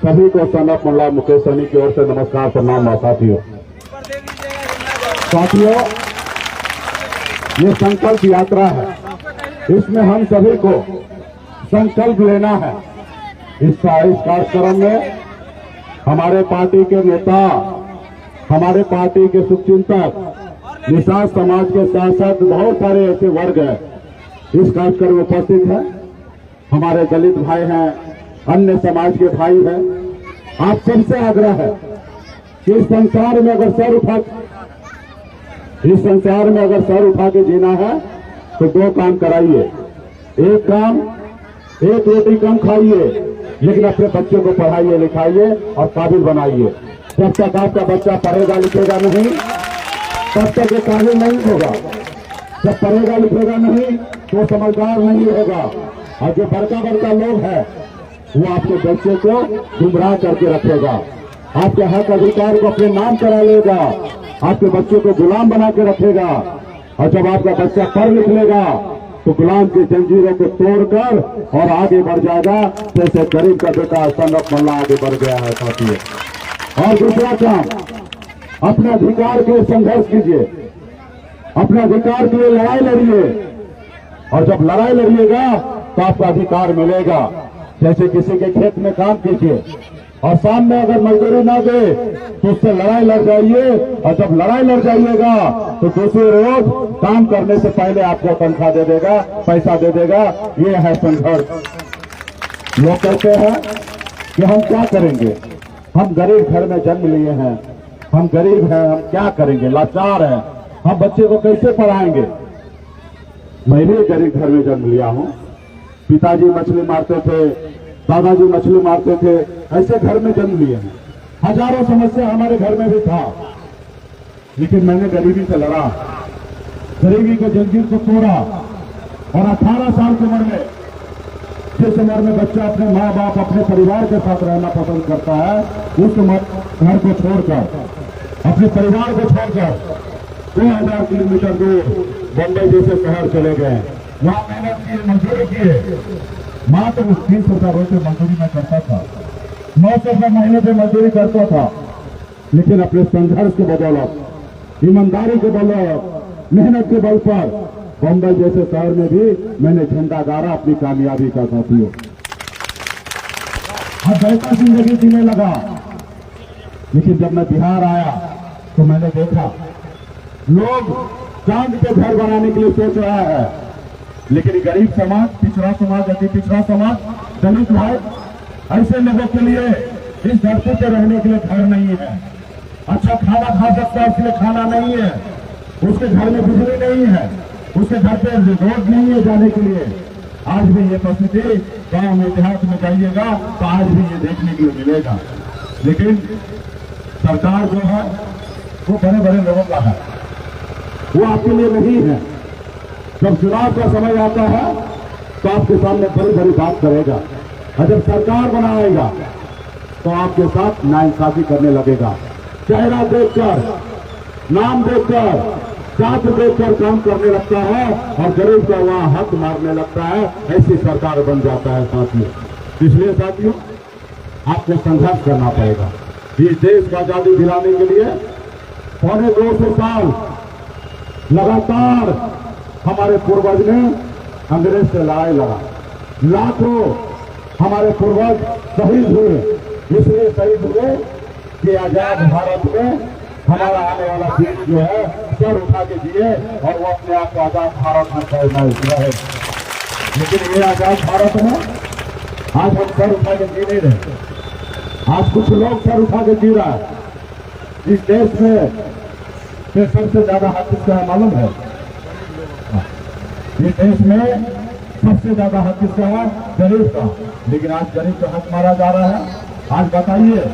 सभी को सनफ मुल्ला मुकेश सहनी की ओर से नमस्कार प्रणाम और साथियों। ये संकल्प यात्रा है, इसमें हम सभी को संकल्प लेना है। इस कार्यक्रम में हमारे पार्टी के नेता, हमारे पार्टी के शुभचिंतक, निषाद समाज के साथ साथ बहुत सारे ऐसे वर्ग हैं इस कार्यक्रम में उपस्थित हैं। हमारे दलित भाई हैं, अन्य समाज के भाई हैं। आप सबसे आग्रह है कि इस संसार में अगर सर उठा के जीना है तो दो काम कराइए। एक काम, एक रोटी कम खाइए, लेकिन अपने बच्चों को पढ़ाइए लिखाइए और काबिल बनाइए। जब तक आपका बच्चा पढ़ेगा लिखेगा नहीं, तब तक ये काबिल नहीं होगा। जब पढ़ेगा लिखेगा नहीं तो समझदार नहीं होगा। और जो बड़का लोग है वो आपके बच्चे को गुमराह करके रखेगा, आपके हक अधिकार को अपने नाम करा लेगा, आपके बच्चे को गुलाम बना के रखेगा। और जब आपका बच्चा पढ़ लिख लेगा तो गुलाम की जंजीरों को तोड़कर और आगे बढ़ जाएगा, जैसे गरीब का बेटा सनफ मुल्ला आगे बढ़ गया है साथियों। और दूसरा काम, अपने अधिकार के लिए संघर्ष कीजिए, अपने अधिकार के लिए लड़ाई लड़िए। और जब लड़ाई लड़िएगा तो आपका अधिकार मिलेगा। जैसे किसी के खेत में काम कीजिए और सामने अगर मजदूरी ना दे तो उससे लड़ाई लड़ जाइए। और जब लड़ाई लड़ जाइएगा तो दूसरे रोज काम करने से पहले आपको तनख्वाह दे देगा, पैसा दे देगा। ये है संघर्ष। लोग कहते हैं कि हम क्या करेंगे, हम गरीब घर में जन्म लिए हैं, हम गरीब हैं, हम क्या करेंगे, लाचार हैं, हम बच्चे को कैसे पढ़ाएंगे। मैं भी गरीब घर में जन्म लिया हूं। पिताजी मछली मारते थे, दादाजी मछली मारते थे, ऐसे घर में जन्म लिए हैं। हजारों समस्या हमारे घर में भी था, लेकिन मैंने गरीबी से लड़ा, गरीबी के जंजीर को तोड़ा। और 18 साल की उम्र में, जिस उम्र में बच्चा अपने माँ बाप, अपने परिवार के साथ रहना पसंद करता है, उस घर को छोड़कर, अपने परिवार को छोड़कर 2000 किलोमीटर दूर बम्बई जैसे शहर चले गए। वहां मेहनत की, मजदूरी की। मात्र 30 रुपये से मजदूरी में करता था, 900 रुपये महीने पे मजदूरी करता था। लेकिन अपने संघर्ष के बदौलत, ईमानदारी के बदौलत, मेहनत के बल पर बम्बई जैसे शहर में भी मैंने झंडा गाड़ा अपनी कामयाबी का साथियों। अब बेहतर जिंदगी जीने लगा। लेकिन जब मैं बिहार आया तो मैंने देखा लोग चांद पे घर बनाने के लिए सोच रहा है, लेकिन गरीब समाज, पिछड़ा समाज, अति पिछड़ा समाज, दलित भाई, ऐसे लोगों के लिए इस धरती पे रहने के लिए घर नहीं है। अच्छा खाना खा सकता है, इसलिए खाना नहीं है। उसके घर में बिजली नहीं है, उसके घर पे रोड नहीं है जाने के लिए। आज भी ये परिस्थिति गांव में, देहात में जाइएगा तो आज भी ये देखने के लिए मिलेगा। लेकिन सरकार जो है वो बड़े बड़े लोगों का है, वो आपके लिए नहीं है। जब चुनाव का समय आता है तो आपके सामने बड़ी बड़ी बात करेगा, और जब सरकार बनाएगा तो आपके साथ नाइंसाफी करने लगेगा। चेहरा देखकर, नाम देखकर, जात देखकर काम करने लगता है और गरीब का वहां हक मारने लगता है। ऐसी सरकार बन जाता है साथियों। इसलिए साथियों आपको संघर्ष करना पड़ेगा। इस देश को आजादी दिलाने के लिए 250 साल लगातार हमारे पूर्वज ने अंग्रेज से लड़ाई लड़ा। लाखों हमारे पूर्वज शहीद हुए। इसलिए शहीद हुए कि आजाद भारत में हमारा आने वाला देश जो है सर उठा के जिए और वो अपने आप को आजाद भारत में कहना रहे। लेकिन ये आजाद भारत में आज हम सर उठा के जी नहीं रहे। आज कुछ लोग सर उठा के जी रहा है। इस देश में सबसे ज्यादा हक किसका है मालूम है? इस देश में सबसे ज्यादा हक किसका है? गरीब का। लेकिन आज गरीब का हक मारा जा रहा है। आज बताइए,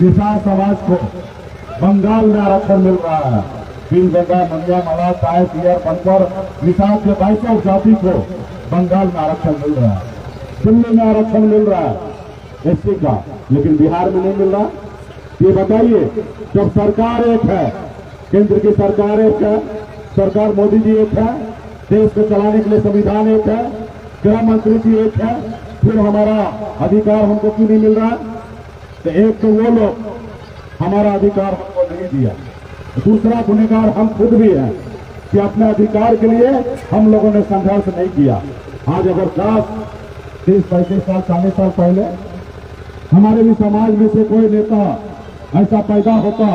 निषाद समाज को बंगाल में आरक्षण मिल रहा है। भीलबेगा, मंडिया, मलाह, ताय, पियर, बनकर, निषाद के 22 जाति को बंगाल में आरक्षण मिल रहा है, दिल्ली में आरक्षण मिल रहा है एससी का, लेकिन बिहार में नहीं मिल रहा। ये बताइए, जब सरकार एक है, केंद्र की सरकार एक है, सरकार मोदी जी एक है, देश को चलाने के लिए संविधान एक है, गृह मंत्री जी एक है, फिर हमारा अधिकार हमको क्यों नहीं मिल रहा है? तो एक तो वो लोग हमारा अधिकार हमको नहीं दिया, दूसरा गुनहगार हम खुद भी हैं कि अपने अधिकार के लिए हम लोगों ने संघर्ष नहीं किया। आज अगर 30-35 साल 40 साल पहले हमारे भी समाज में से कोई नेता ऐसा पैदा होता,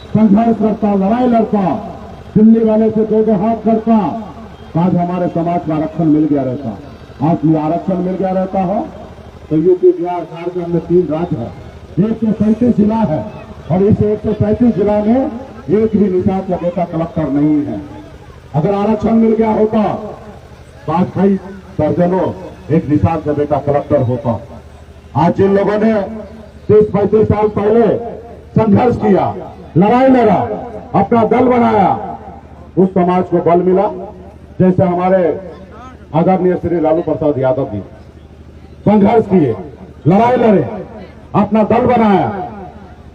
संघर्ष करता, लड़ाई लड़ता, दिल्ली वाले से दो हाथ करता, आज हमारे समाज का आरक्षण मिल गया रहता। आज ये आरक्षण मिल गया रहता हो तो यूपी बिहार झारखंड में 3 राज्य है, 137 जिला है और इस 137 जिला में एक भी निषाद का बेटा कलेक्टर नहीं है। अगर आरक्षण मिल गया होता तो आज कई दर्जनों एक निषाद का बेटा कलेक्टर होता। आज जिन लोगों ने 30-35 साल पहले संघर्ष किया, लड़ाई लड़ा, अपना दल बनाया, उस समाज को बल मिला। जैसे हमारे आदरणीय श्री लालू प्रसाद यादव जी संघर्ष किए, लड़ाई लड़े, अपना दल बनाया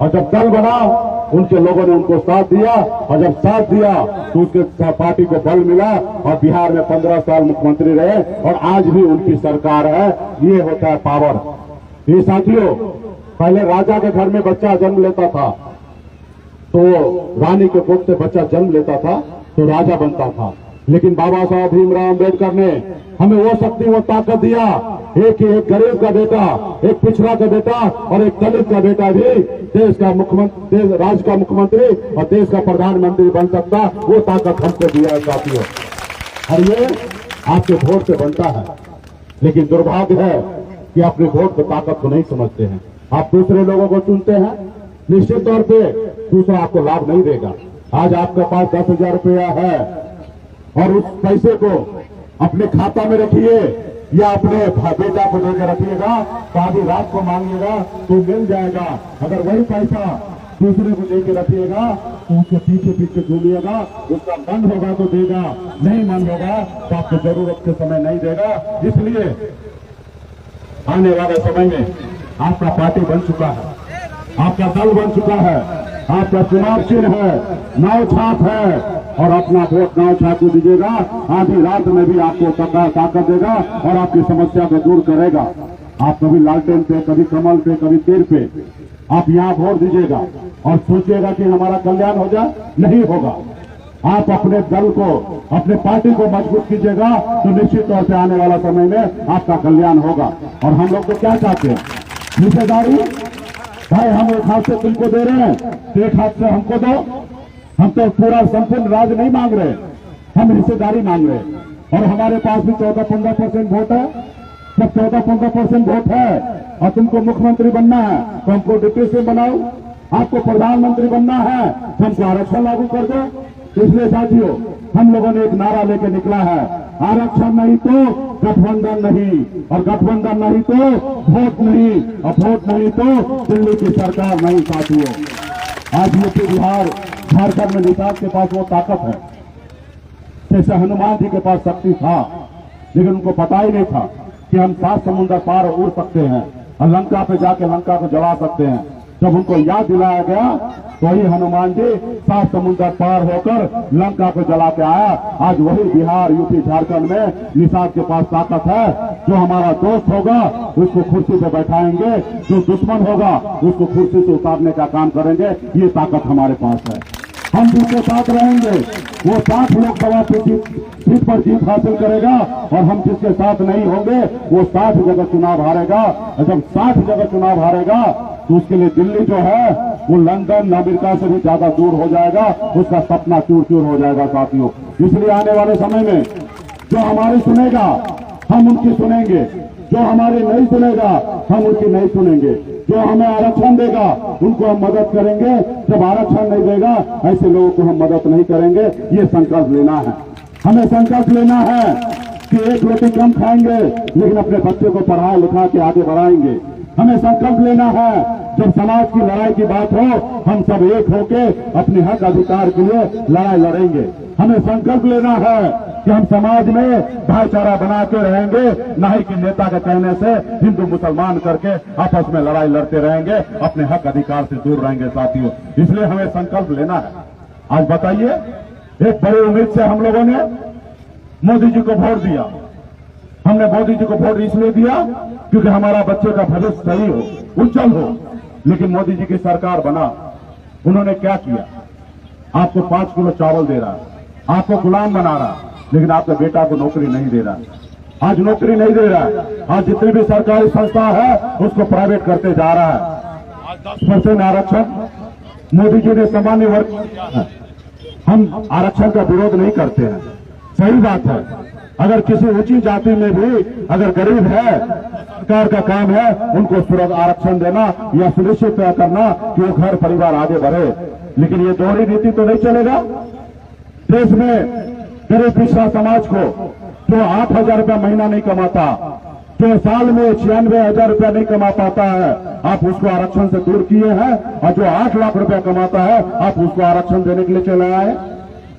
और जब दल बना उनके लोगों ने उनको साथ दिया और जब साथ दिया तो उसके पार्टी को बल मिला और बिहार में 15 साल मुख्यमंत्री रहे और आज भी उनकी सरकार है। ये होता है पावर। ये साथियों, पहले राजा के घर में बच्चा जन्म लेता था तो रानी के कोख से बच्चा जन्म लेता था तो राजा बनता था, लेकिन बाबा साहब भीमराव अम्बेडकर ने हमें वो शक्ति, वो ताकत दिया। एक गरीब का बेटा, एक पिछड़ा का बेटा और एक दलित का बेटा भी देश का मुख्यमंत्री, राज्य का मुख्यमंत्री और देश का प्रधानमंत्री बन सकता, वो ताकत हमको दिया है साथियों। और ये आपके वोट से बनता है, लेकिन दुर्भाग्य है कि अपने वोट की ताकत को नहीं समझते हैं। आप दूसरे लोगों को चुनते हैं, निश्चित तौर पे दूसरा आपको लाभ नहीं देगा। आज आपके पास 10,000 रुपया है और उस पैसे को अपने खाता में रखिए या अपने बेटा को लेकर रखिएगा तो आधी रात को मांगिएगा तो मिल जाएगा। अगर वही पैसा दूसरे को लेकर रखिएगा तो उसके पीछे पीछे घूमिएगा, उसका मन होगा तो देगा, नहीं मन होगा तो आपको जरूरत के समय नहीं देगा। इसलिए आने वाले समय में आपका पार्टी बन चुका है, आपका दल बन चुका है, आपका चुनाव चिन्ह है, नाव छाप है और अपना वोट नाव छाप को दीजिएगा। आधी रात में भी आपको ताकत देगा और आपकी समस्या को दूर करेगा। आप कभी लालटेन पे, कभी कमल पे, कभी तेल पे आप यहाँ वोट दीजिएगा और सोचिएगा कि हमारा कल्याण हो जाए, नहीं होगा। आप अपने दल को, अपने पार्टी को मजबूत कीजिएगा तो निश्चित तौर से आने वाला समय में आपका कल्याण होगा। और हम लोग तो क्या चाहते हैं, हिस्सेदारी। भाई हम एक हाथ से तुमको दे रहे हैं तो एक हाथ से हमको दो। हम तो पूरा संपूर्ण राज नहीं मांग रहे, हम हिस्सेदारी मांग रहे हैं। और हमारे पास भी 14-15% वोट है। जब 14-15% वोट है और तुमको मुख्यमंत्री बनना है तो हमको डिप्टी सीएम बनाओ, आपको प्रधानमंत्री बनना है तो हमको आरक्षण लागू कर दो। इसलिए साथियों, हम लोगों ने एक नारा लेके निकला है, आरक्षण नहीं तो गठबंधन नहीं, और गठबंधन नहीं तो वोट नहीं, और वोट नहीं तो दिल्ली की सरकार नहीं। साथियों, आज यूपी बिहार झारखंड में निषाद के पास वो ताकत है, जैसे हनुमान जी के पास शक्ति था, लेकिन उनको पता ही नहीं था कि हम 7 समुद्र पार उड़ सकते हैं और लंका पे जाके लंका को जला सकते हैं। जब उनको याद दिलाया गया तो वही हनुमान जी 7 समुद्र पार होकर लंका को जला के आया। आज वही बिहार, यूपी, झारखंड में निषाद के पास ताकत है। जो हमारा दोस्त होगा उसको कुर्सी पे बैठाएंगे, जो दुश्मन होगा उसको कुर्सी से उतारने का काम करेंगे। ये ताकत हमारे पास है। हम जिसके साथ रहेंगे वो 60 लोकसभा सीट पर जीत हासिल करेगा और हम जिसके साथ नहीं होंगे वो 60 जगह चुनाव हारेगा। और जब 60 जगह चुनाव हारेगा तो उसके लिए दिल्ली जो है वो लंदन, अमेरिका से भी ज्यादा दूर हो जाएगा, उसका सपना चूर चूर हो जाएगा। साथियों, इसलिए आने वाले समय में जो हमारी सुनेगा हम उनकी सुनेंगे, जो हमारी नहीं सुनेगा हम उनकी नहीं सुनेंगे, जो हमें आरक्षण देगा उनको हम मदद करेंगे, जब आरक्षण नहीं देगा ऐसे लोगों को हम मदद नहीं करेंगे। ये संकल्प लेना है, हमें संकल्प लेना है कि एक रोटी कम खाएंगे लेकिन अपने बच्चे को पढ़ा लिखा के आगे बढ़ाएंगे। हमें संकल्प लेना है जब समाज की लड़ाई की बात हो हम सब एक होके अपने हक अधिकार के लिए लड़ाई लड़ेंगे। हमें संकल्प लेना है कि हम समाज में भाईचारा बना के रहेंगे, न ही कि नेता के कहने से हिंदू मुसलमान करके आपस में लड़ाई लड़ते रहेंगे, अपने हक अधिकार से दूर रहेंगे। साथियों, इसलिए हमें संकल्प लेना है। आज बताइए, एक बड़ी उम्मीद से हम लोगों ने मोदी जी को वोट दिया। हमने मोदी जी को वोट इसलिए दिया क्योंकि हमारा बच्चे का भविष्य सही हो, उज्जवल हो। लेकिन मोदी जी की सरकार बना, उन्होंने क्या किया? आपको 5 किलो चावल दे रहा, आपको गुलाम बना रहा, लेकिन आपके बेटा को नौकरी नहीं दे रहा। आज नौकरी नहीं दे रहा है। आज जितनी भी सरकारी संस्था है उसको प्राइवेट करते जा रहा है। आज 10% आरक्षण मोदी जी ने सामान्य वर्ग, हम आरक्षण का विरोध नहीं करते हैं, सही बात है। अगर किसी ऊंची जाति में भी अगर गरीब है, सरकार का काम है उनको तुरंत आरक्षण देना या सुनिश्चित करना कि वो घर परिवार आगे बढ़े। लेकिन ये दोहरी नीति तो नहीं चलेगा। देश में गरीब पिछड़ा समाज को जो 8,000 रुपया महीना नहीं कमाता, जो साल में 96,000 रुपया नहीं कमा पाता है, आप उसको आरक्षण से दूर किए हैं। और जो 8 लाख रुपया कमाता है आप उसको आरक्षण देने के लिए चले आए।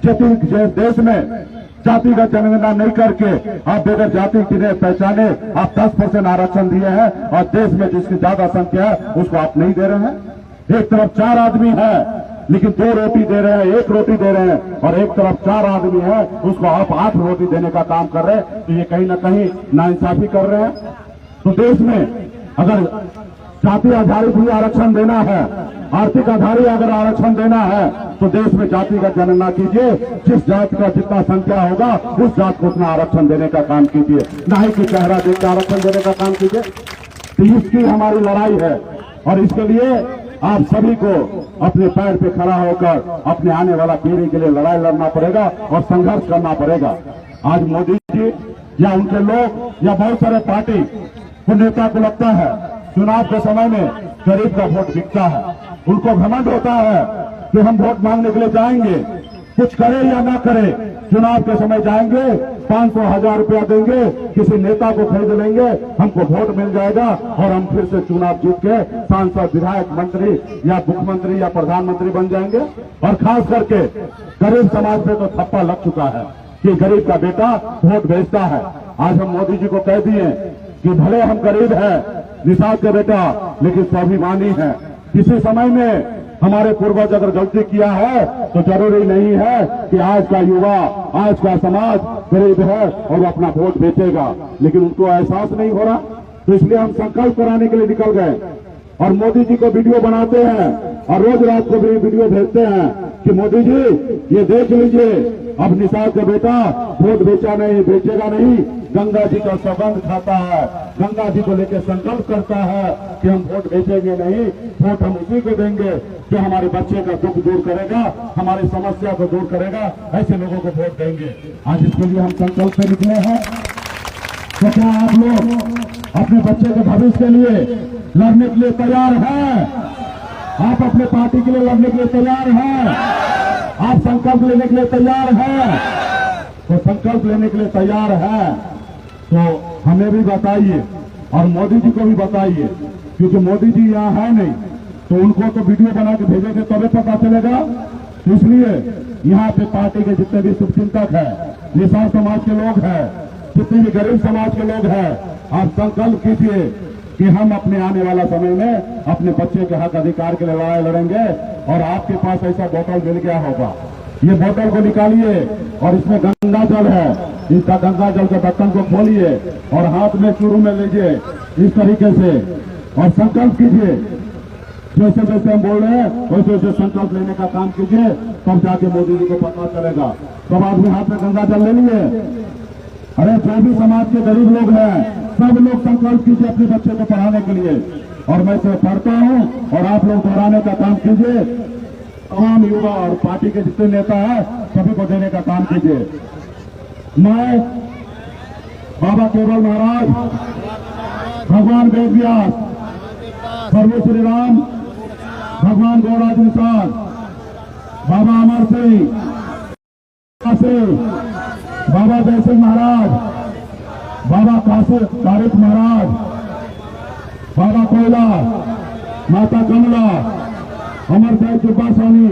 देश में जातिगत जनगणना नहीं करके आप बगैर जाति की पहचाने आप 10% आरक्षण दिए हैं, और देश में जिसकी ज्यादा संख्या है उसको आप नहीं दे रहे हैं। एक तरफ 4 आदमी है लेकिन 2 रोटी दे रहे हैं, 1 रोटी दे रहे हैं, और एक तरफ 4 आदमी है उसको आप 8 रोटी देने का काम कर रहे हैं। तो ये कहीं ना कहीं नाइंसाफी कर रहे हैं। तो देश में अगर जाति आधारित भी आरक्षण देना है, आर्थिक आधारित अगर आरक्षण देना है, तो देश में जातिगत जनगणना कीजिए। जिस जाति का जितना संख्या होगा उस जात को उतना आरक्षण देने का काम कीजिए, ना ही कि चेहरा देख कर आरक्षण देने का काम कीजिए। तो इसकी हमारी लड़ाई है, और इसके लिए आप सभी को अपने पैर पे खड़ा होकर अपने आने वाला पीढ़ी के लिए लड़ाई लड़ना पड़ेगा और संघर्ष करना पड़ेगा। आज मोदी जी या उनके लोग या बहुत सारे पार्टी को नेता को लगता है चुनाव के समय में गरीब का वोट बिकता है। उनको घमंड होता है कि हम वोट मांगने के लिए जाएंगे, कुछ करे या ना करे, चुनाव के समय जाएंगे, 500,000 रुपया देंगे, किसी नेता को खरीद लेंगे, हमको वोट मिल जाएगा और हम फिर से चुनाव जीत के सांसद, विधायक, मंत्री या मुख्यमंत्री या प्रधानमंत्री बन जाएंगे। और खास करके गरीब समाज पे तो थप्पा लग चुका है कि गरीब का बेटा वोट भेजता है। आज हम मोदी जी को कह दिए कि भले हम गरीब हैं, निषाद का बेटा, लेकिन स्वाभिमानी है। किसी समय में हमारे पूर्वज अगर गलती किया है तो जरूरी नहीं है कि आज का युवा, आज का समाज गरीब है और वो अपना वोट बेचेगा, लेकिन उनको एहसास नहीं हो रहा। तो इसलिए हम संकल्प कराने के लिए निकल गए और मोदी जी को वीडियो बनाते हैं और रोज रात को भी वीडियो भेजते हैं कि मोदी जी ये देख लीजिए, अब निषाद का बेटा वोट बेचेगा नहीं, गंगा जी का सौगंध खाता है, गंगा जी को लेकर संकल्प करता है कि हम वोट बेचेंगे नहीं, वोट हम उसी को देंगे जो हमारे बच्चे का दुख दूर करेगा, हमारी समस्या को दूर करेगा, ऐसे लोगों को वोट देंगे। आज इसके लिए हम संकल्प से निकले हैं। तो क्या आप लोग अपने बच्चे के भविष्य के लिए लड़ने के लिए तैयार हैं? आप अपने पार्टी के लिए लड़ने के लिए तैयार हैं? आप संकल्प लेने के लिए तैयार हैं? तो संकल्प लेने के लिए तैयार है तो हमें भी बताइए और मोदी जी को भी बताइए, क्योंकि मोदी जी यहाँ है नहीं, तो उनको तो वीडियो बना के भेजेंगे तभी पता चलेगा। तो इसलिए यहाँ पे पार्टी के जितने भी शुभचिंतक है, निषाद समाज के लोग हैं, जितने भी गरीब समाज के लोग हैं, आप संकल्प कीजिए कि हम अपने आने वाला समय में अपने बच्चे के हक अधिकार के लिए लड़ाई लड़ेंगे। और आपके पास ऐसा बोतल मिल गया होगा, ये बोतल को निकालिए और इसमें गंगा जल है, इस गंगा जल के ढक्कन को खोलिए और हाथ में शुरू में लीजिए इस तरीके से और संकल्प कीजिए। जैसे जैसे हम बोल रहे हैं वैसे वैसे संकल्प लेने का काम कीजिए, तब जाके मोदी जी को पता चलेगा। सब आदमी हाथ में गंगा जल ले लिए। अरे जो भी समाज के गरीब लोग हैं सब लोग संकल्प कीजिए अपने बच्चे को पढ़ाने के लिए, और मैं तो पढ़ता हूँ और आप लोग दोहराने का काम कीजिए। तमाम युवा और पार्टी के जितने नेता हैं सभी को देने का काम कीजिए। मैं बाबा केवल महाराज, भगवान वेद व्यास, प्रभु श्री राम, भगवान गौराज निषाद, बाबा अमर सिंह, बाबा जय सिंह महाराज, बाबा कारिक महाराज, बाबा कोयला, माता कमला, अमर साहिब कृपा स्वामी,